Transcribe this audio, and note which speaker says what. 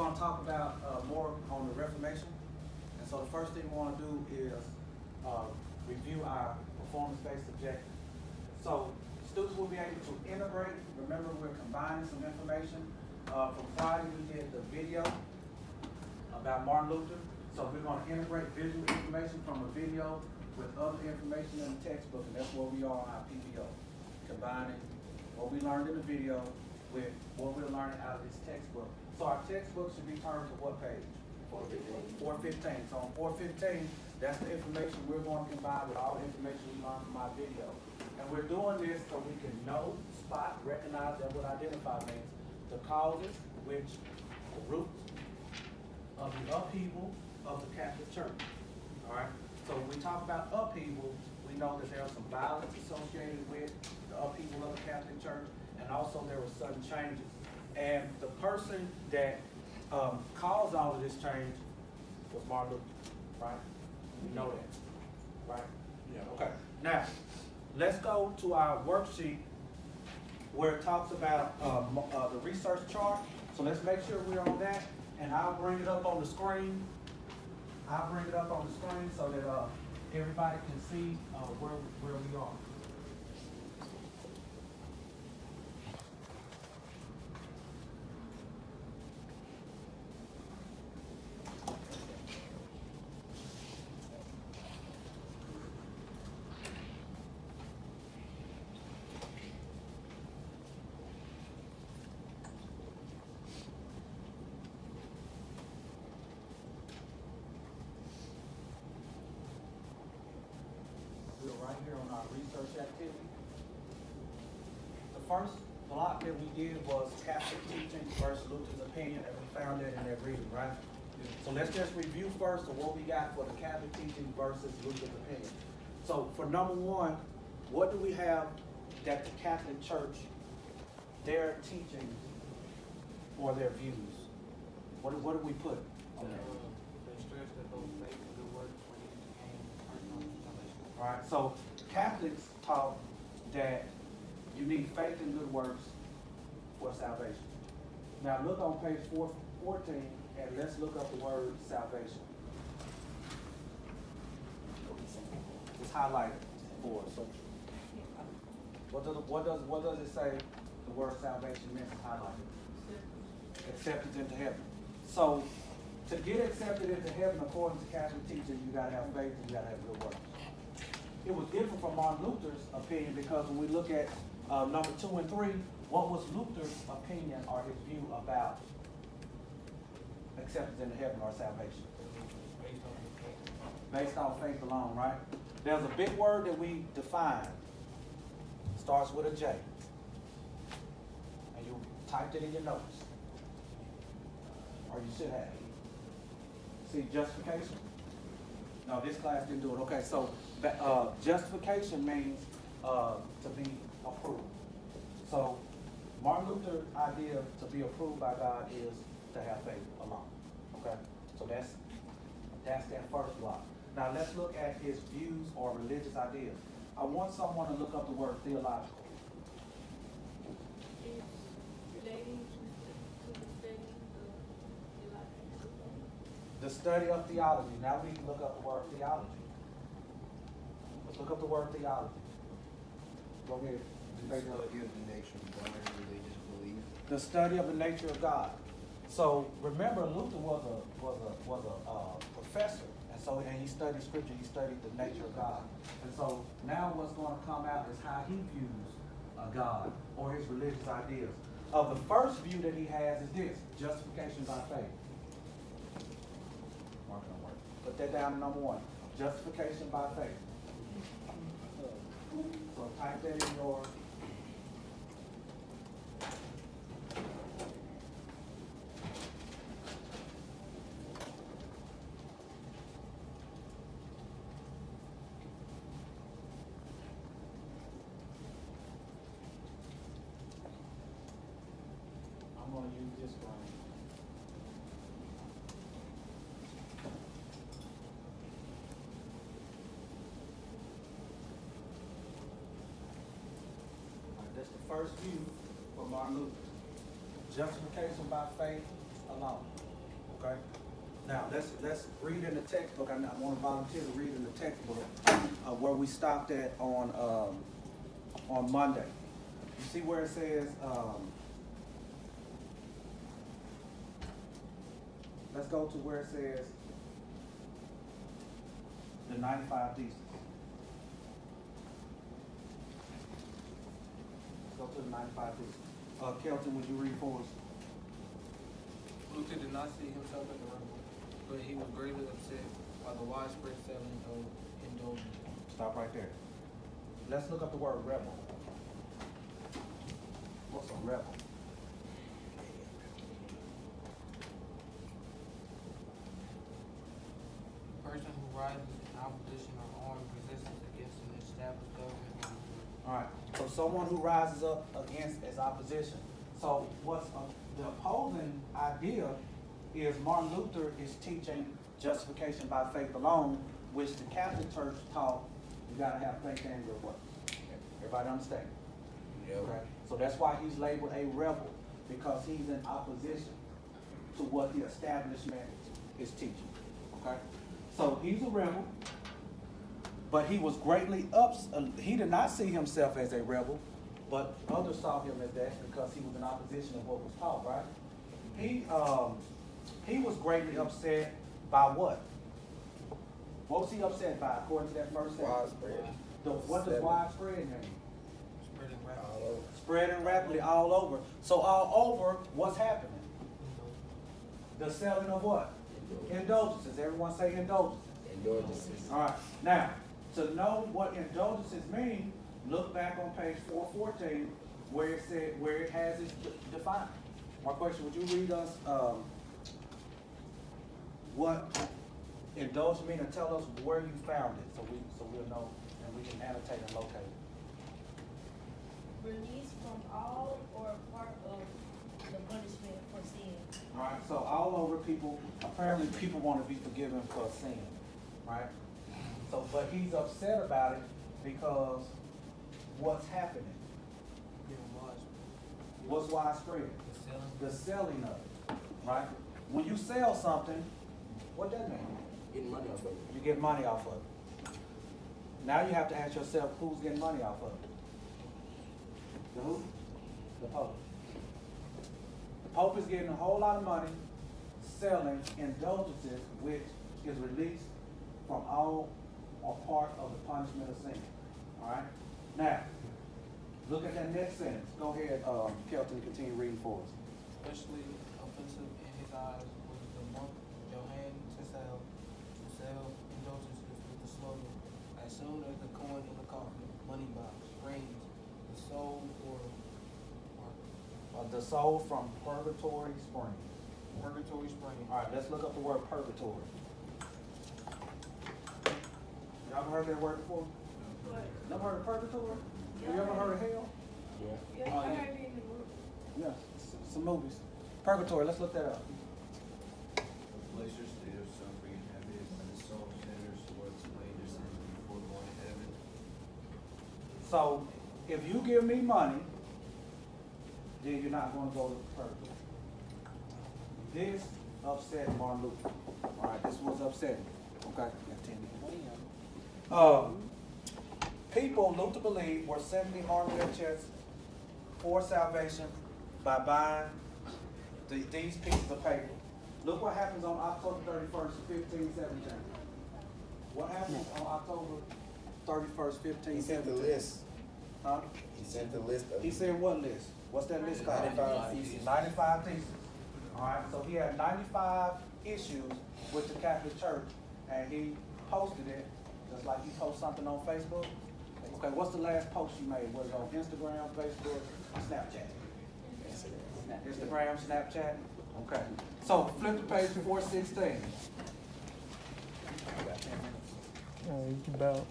Speaker 1: going to talk about more on the Reformation. And so the first thing we want to do is review our performance-based objectives. So students will be able to integrate. Remember, we're combining some information. From Friday, we did the video about Martin Luther. So we're going to integrate visual information from a video with other information in the textbook, and that's where we are on our PPO, combining what we learned in the video with what we're learning out of this textbook. So our textbook should be turned to what page? 415. So on 415, that's the information we're going to combine with all the information we learned from our video. And we're doing this so we can know, spot, recognize, that what identify means, the causes, which the roots of the upheaval of the Catholic Church. All right? So when we talk about upheaval, we know that there was some violence associated with the upheaval of the Catholic Church, and also there were sudden changes. And the person that caused all of this change was Martin Luther, right? We know that, right? Yeah. Okay. Now, let's go to our worksheet where it talks about the research chart. So let's make sure we're on that, and I'll bring it up on the screen. I'll bring it up on the screen so that everybody can see where we are. Right here on our research activity. The first block that we did was Catholic teaching versus Luther's opinion, and we found that in that reading, right? So let's just review first of what we got for the Catholic teaching versus Luther's opinion. So for number one, what do we have that the Catholic Church, their teaching or their views? What do we put? Okay.
Speaker 2: They stress that those faith and good works when you became personal salvation.
Speaker 1: All right, so Catholics taught that you need faith and good works for salvation. Now look on page 414 and let's look up the word salvation. It's highlighted for us. So what does it say the word salvation means? It's highlighted. Acceptance into heaven. So to get accepted into heaven according to Catholic teaching, you gotta have faith and you gotta have good works. It was different from Martin Luther's opinion because when we look at number 2 and 3, what was Luther's opinion or his view about acceptance into heaven or salvation? Based on faith alone, right? There's a big word that we define. Starts with a J. And you typed it in your notes. Or you should have. See, justification? No, this class didn't do it. Okay, so justification means to be approved. So Martin Luther's idea to be approved by God is to have faith alone. Okay, so that's that first block. Now let's look at his views or religious ideas. I want someone to look up the word theological. The study of theology. Now we can look up the word theology. Let's look up the word theology. Go ahead.
Speaker 3: The study of the nature of God and religious belief.
Speaker 1: The study of the nature of God. So remember, Luther was a professor, and he studied scripture. He studied the nature of God. And so now what's going to come out is how he views God or his religious ideas. The first view that he has is this: justification by faith. Put that down to number 1. Justification by faith. So type that in your I'm going to use this one. That's the first view for Martin Luther. Justification by faith alone. Okay? Now, let's read in the textbook. I want to volunteer to read in the textbook where we stopped at on Monday. You see where it says, let's go to where it says the 95 thesis. Let's go to the 95 thesis. Kelton, would you read for us?
Speaker 2: Luther did not see himself as a rebel, but he was greatly upset by the widespread selling of indulgence.
Speaker 1: Stop right there. Let's look up the word rebel. What's a rebel?
Speaker 2: A person who rises in opposition or armed resistance against an established government.
Speaker 1: All right. So someone who rises up against as opposition. So what's the opposing idea is Martin Luther is teaching justification by faith alone, which the Catholic Church taught you gotta have faith and good works. Everybody understand?
Speaker 3: Yep.
Speaker 1: Okay. So that's why he's labeled a rebel, because he's in opposition to what the establishment is teaching. Okay. So he's a rebel, but he was greatly he did not see himself as a rebel, but others saw him as that because he was in opposition of what was taught, right? He was greatly upset by what? What was he upset by according to that first sentence?
Speaker 3: Widespread.
Speaker 1: What does widespread mean?
Speaker 2: Spreading rapidly.
Speaker 3: All over.
Speaker 1: Spreading rapidly all over. So all over, what's happening? The selling of what? Indulgences. Everyone say indulgences.
Speaker 3: Indulgences.
Speaker 1: All right. Now, to know what indulgences mean, look back on page 414 where it has it defined. My question, would you read us what indulgence mean and tell us where you found it so we'll know and we can annotate and locate it.
Speaker 4: Release from all or part of the punishment for sin.
Speaker 1: All right, so all over apparently people want to be forgiven for sin, right? So, but he's upset about it because what's happening? What's widespread? The selling of it, right? When you sell something, what that mean?
Speaker 3: Getting money off of it.
Speaker 1: You get money off of it. Now you have to ask yourself, who's getting money off of it? The who? The Pope. The Pope is getting a whole lot of money selling indulgences, which is released from all or part of the punishment of sin. All right? Now, look at that next sentence. Go ahead, Kelton, continue reading for us.
Speaker 2: Especially offensive in his eyes was the monk Johann to sell indulgences with the slogan, as soon as the coin in the coffin, money box, rings, the soul
Speaker 1: The soul from purgatory spring.
Speaker 2: purgatory spring.
Speaker 1: All right, let's look up the word purgatory. Y'all ever heard that word before?
Speaker 4: But,
Speaker 1: Never heard of purgatory? Have you ever heard of hell?
Speaker 3: Yeah.
Speaker 4: yeah,
Speaker 2: Oh,
Speaker 4: I
Speaker 2: yeah.
Speaker 4: heard it in the movie.
Speaker 1: Yeah, some movies. Purgatory, let's look that up.
Speaker 5: A place or state of suffering inhabited by the soul sinners who are explained their sins before going to heaven.
Speaker 1: So, if you give me money, then you're not going to go to purgatory. This upset Martin Luther. All right, this was upsetting. Okay, people, Luther believed, were simply arming their chests for salvation by buying these pieces of paper. Look what happens on October 31st, 1517. What happens on October 31st, 1517?
Speaker 3: He sent the list.
Speaker 1: Huh?
Speaker 3: He sent the list of.
Speaker 1: He said what list? What's that list called?
Speaker 3: 95 theses.
Speaker 1: 95 theses. All right, so he had 95 issues with the Catholic Church, and he posted it, just like you post something on Facebook. Okay, what's the last post you made? Was it on Instagram, Facebook, Snapchat? Instagram, Snapchat? Okay. So flip to page 416.
Speaker 6: It's about